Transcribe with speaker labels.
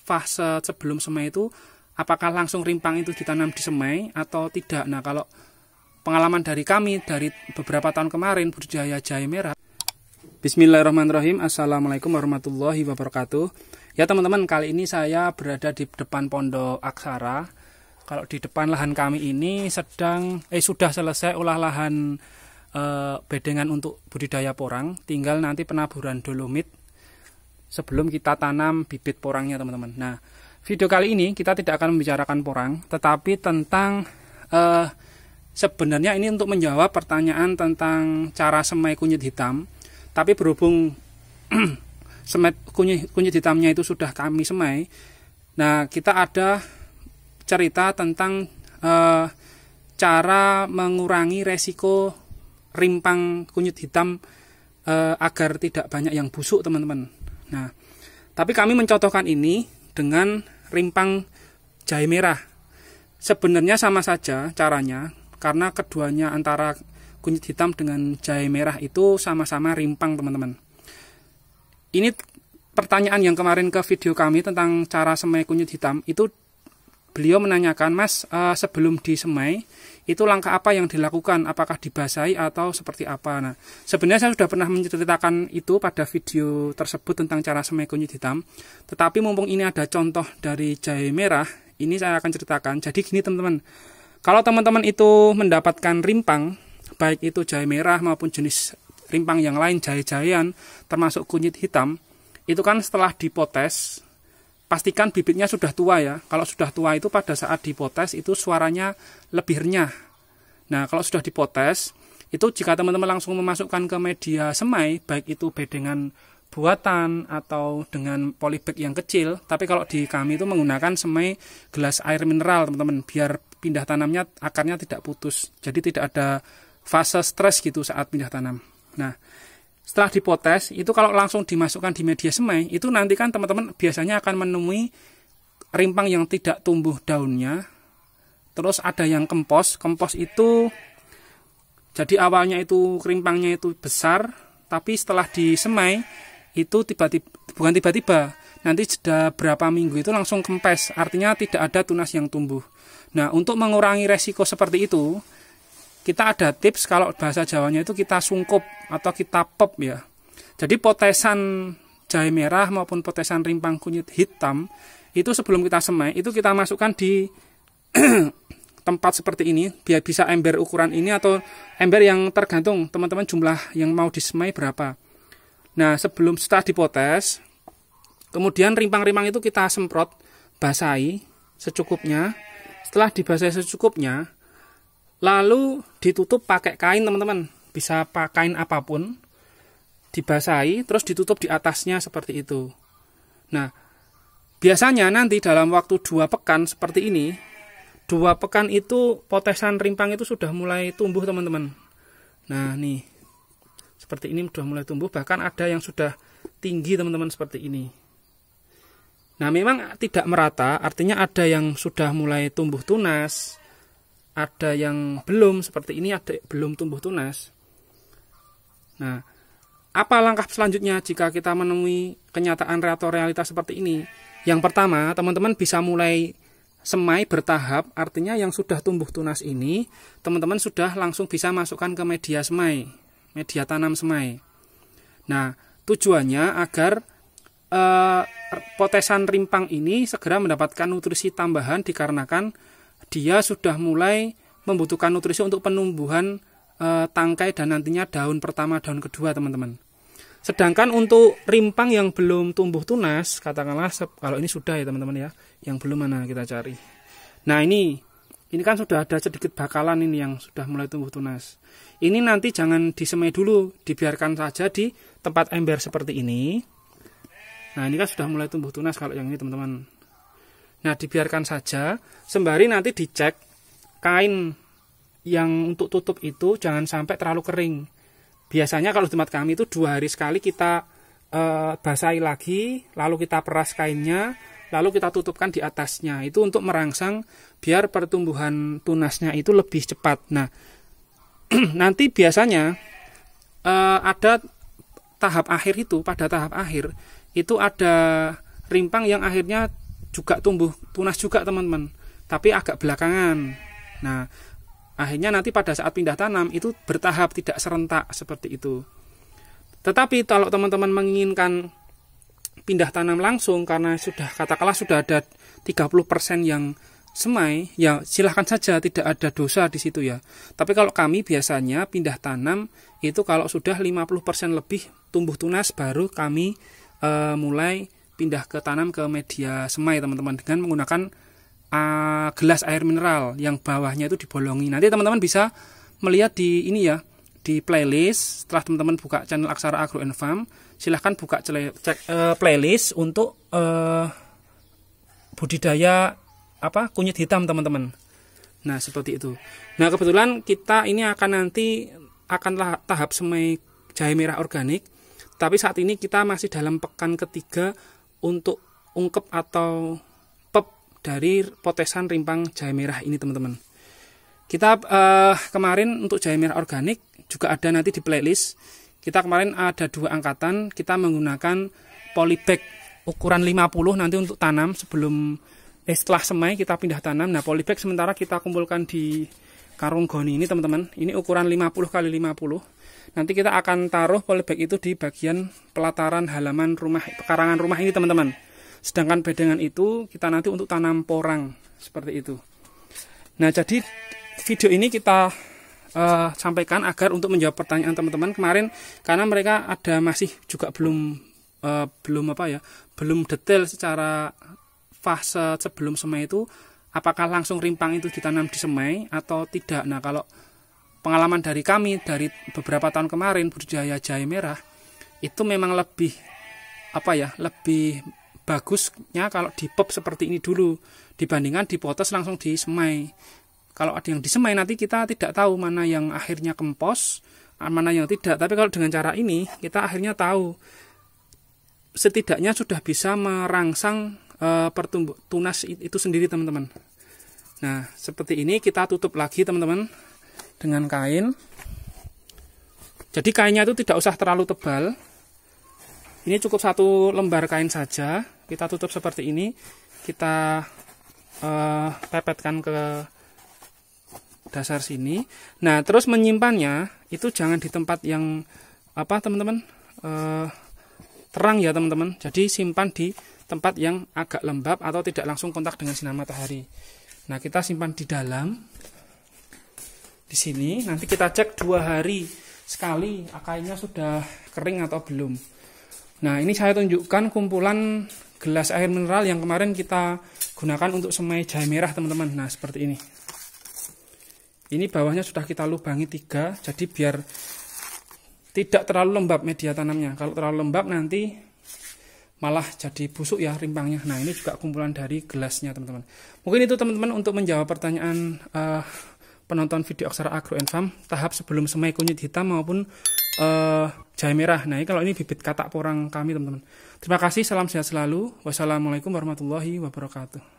Speaker 1: fase sebelum semai itu apakah langsung rimpang itu ditanam di semai atau tidak. Nah, kalau pengalaman dari kami dari beberapa tahun kemarin budidaya jahe merah. Bismillahirrahmanirrahim. Assalamualaikum warahmatullahi wabarakatuh. Ya teman-teman, kali ini saya berada di depan Pondok Aksara. Kalau di depan lahan kami ini sudah selesai olah lahan bedengan untuk budidaya porang. Tinggal nanti penaburan dolomit sebelum kita tanam bibit porangnya teman-teman. Nah, video kali ini kita tidak akan membicarakan porang, tetapi tentang sebenarnya ini untuk menjawab pertanyaan tentang cara semai kunyit hitam. Tapi berhubung kunyit hitamnya itu sudah kami semai, nah kita ada cerita tentang cara mengurangi resiko rimpang kunyit hitam agar tidak banyak yang busuk teman-teman. Nah, tapi kami mencontohkan ini dengan rimpang jahe merah. Sebenarnya sama saja caranya, karena keduanya antara kunyit hitam dengan jahe merah itu sama-sama rimpang teman-teman. Ini pertanyaan yang kemarin ke video kami tentang cara semai kunyit hitam, itu beliau menanyakan, Mas, sebelum disemai itu langkah apa yang dilakukan, apakah dibasahi atau seperti apa. Nah, sebenarnya saya sudah pernah menceritakan itu pada video tersebut tentang cara semai kunyit hitam, tetapi mumpung ini ada contoh dari jahe merah, ini saya akan ceritakan. Jadi gini teman-teman, kalau teman-teman itu mendapatkan rimpang, baik itu jahe merah maupun jenis rimpang yang lain, jahe-jahean termasuk kunyit hitam, itu kan setelah dipotes pastikan bibitnya sudah tua ya. Kalau sudah tua itu pada saat dipotes itu suaranya lebih renyah. Nah, kalau sudah dipotes itu jika teman-teman langsung memasukkan ke media semai, baik itu bedengan buatan atau dengan polybag yang kecil, tapi kalau di kami itu menggunakan semai gelas air mineral teman-teman, biar pindah tanamnya akarnya tidak putus, jadi tidak ada fase stres gitu saat pindah tanam. Nah, setelah dipotes itu kalau langsung dimasukkan di media semai, itu nanti kan teman-teman biasanya akan menemui rimpang yang tidak tumbuh daunnya. Terus ada yang kempos. Kempos itu jadi awalnya itu rimpangnya itu besar, tapi setelah disemai itu bukan tiba-tiba, nanti jeda berapa minggu itu langsung kempes, artinya tidak ada tunas yang tumbuh. Nah, untuk mengurangi resiko seperti itu, kita ada tips, kalau bahasa Jawanya itu kita sungkup atau kita pop ya. Jadi potesan jahe merah maupun potesan rimpang kunyit hitam itu sebelum kita semai itu kita masukkan di tempat seperti ini, biar bisa ember ukuran ini atau ember yang tergantung teman-teman jumlah yang mau disemai berapa. Nah, setelah dipotes, kemudian rimpang-rimpang itu kita semprot, basahi secukupnya. Setelah dibasahi secukupnya, lalu ditutup pakai kain teman-teman, bisa pakai kain apapun, dibasahi terus ditutup di atasnya seperti itu. Nah, biasanya nanti dalam waktu 2 pekan seperti ini, 2 pekan itu potesan rimpang itu sudah mulai tumbuh teman-teman. Nah, nih seperti ini sudah mulai tumbuh, bahkan ada yang sudah tinggi teman-teman seperti ini. Nah, memang tidak merata, artinya ada yang sudah mulai tumbuh tunas, ada yang belum, seperti ini ada belum tumbuh tunas. Nah, apa langkah selanjutnya jika kita menemui kenyataan atau realitas seperti ini? Yang pertama, teman-teman bisa mulai semai bertahap, artinya yang sudah tumbuh tunas ini, teman-teman sudah langsung bisa masukkan ke media semai, media tanam semai. Nah, tujuannya agar potesan rimpang ini segera mendapatkan nutrisi tambahan, dikarenakan dia sudah mulai membutuhkan nutrisi untuk penumbuhan tangkai dan nantinya daun pertama, daun kedua teman-teman. Sedangkan untuk rimpang yang belum tumbuh tunas, katakanlah kalau ini sudah ya teman-teman ya, yang belum mana kita cari. Nah, ini kan sudah ada sedikit bakalan ini yang sudah mulai tumbuh tunas. Ini nanti jangan disemai dulu, dibiarkan saja di tempat ember seperti ini. Nah, ini kan sudah mulai tumbuh tunas kalau yang ini teman-teman. Nah, dibiarkan saja, sembari nanti dicek kain yang untuk tutup itu jangan sampai terlalu kering. Biasanya kalau di tempat kami itu 2 hari sekali kita basahi lagi, lalu kita peras kainnya, lalu kita tutupkan di atasnya. Itu untuk merangsang biar pertumbuhan tunasnya itu lebih cepat. Nah, nanti biasanya ada tahap akhir itu, pada tahap akhir itu ada rimpang yang akhirnya juga tumbuh tunas juga teman-teman, tapi agak belakangan. Nah, akhirnya nanti pada saat pindah tanam itu bertahap, tidak serentak seperti itu. Tetapi kalau teman-teman menginginkan pindah tanam langsung karena sudah katakanlah sudah ada 30% yang semai, ya silahkan saja, tidak ada dosa di situ ya. Tapi kalau kami biasanya pindah tanam itu kalau sudah 50% lebih tumbuh tunas baru kami mulai pindah ke tanam ke media semai teman-teman, dengan menggunakan gelas air mineral yang bawahnya itu dibolongi. Nanti teman-teman bisa melihat di ini ya, di playlist. Setelah teman-teman buka channel Aksara Agro and Farm, silahkan buka cek playlist untuk budidaya kunyit hitam teman-teman. Nah seperti itu. Nah kebetulan kita ini akan tahap semai jahe merah organik, tapi saat ini kita masih dalam pekan ketiga untuk ungkep atau pep dari potesan rimpang jahe merah ini teman-teman. Kita kemarin untuk jahe merah organik juga ada nanti di playlist. Kita kemarin ada 2 angkatan, kita menggunakan polybag ukuran 50 nanti untuk tanam sebelum setelah semai kita pindah tanam. Nah polybag sementara kita kumpulkan di karung goni ini teman-teman. Ini ukuran 50 x 50. Nanti kita akan taruh polybag itu di bagian pelataran halaman rumah, pekarangan rumah ini teman-teman. Sedangkan bedengan itu kita nanti untuk tanam porang seperti itu. Nah jadi video ini kita sampaikan agar untuk menjawab pertanyaan teman-teman kemarin, karena mereka ada masih juga belum detail secara fase sebelum semai itu, apakah langsung rimpang itu ditanam di semai atau tidak. Nah kalau pengalaman dari kami dari beberapa tahun kemarin budidaya jahe merah itu memang lebih bagusnya kalau di pop seperti ini dulu dibandingkan dipotes langsung di semai. Kalau ada yang di semai nanti kita tidak tahu mana yang akhirnya kempos, mana yang tidak. Tapi kalau dengan cara ini kita akhirnya tahu, setidaknya sudah bisa merangsang pertumbuhan tunas itu sendiri teman-teman. Nah seperti ini kita tutup lagi teman-teman dengan kain. Jadi kainnya itu tidak usah terlalu tebal, ini cukup 1 lembar kain saja. Kita tutup seperti ini, kita pepetkan ke dasar sini. Nah terus menyimpannya itu jangan di tempat yang teman-teman terang ya teman-teman. Jadi simpan di tempat yang agak lembab atau tidak langsung kontak dengan sinar matahari. Nah kita simpan di dalam di sini. Nanti kita cek 2 hari sekali kainnya sudah kering atau belum. Nah ini saya tunjukkan kumpulan gelas air mineral yang kemarin kita gunakan untuk semai jahe merah teman-teman. Nah seperti ini. Ini bawahnya sudah kita lubangi 3, jadi biar tidak terlalu lembab media tanamnya. Kalau terlalu lembab nanti malah jadi busuk ya rimpangnya. Nah ini juga kumpulan dari gelasnya teman-teman. Mungkin itu teman-teman untuk menjawab pertanyaan penonton video Aksara Agro and Farm tahap sebelum semai kunyit hitam maupun jahe merah. Nah kalau ini bibit katak porang kami teman-teman. Terima kasih, salam sehat selalu. Wassalamualaikum warahmatullahi wabarakatuh.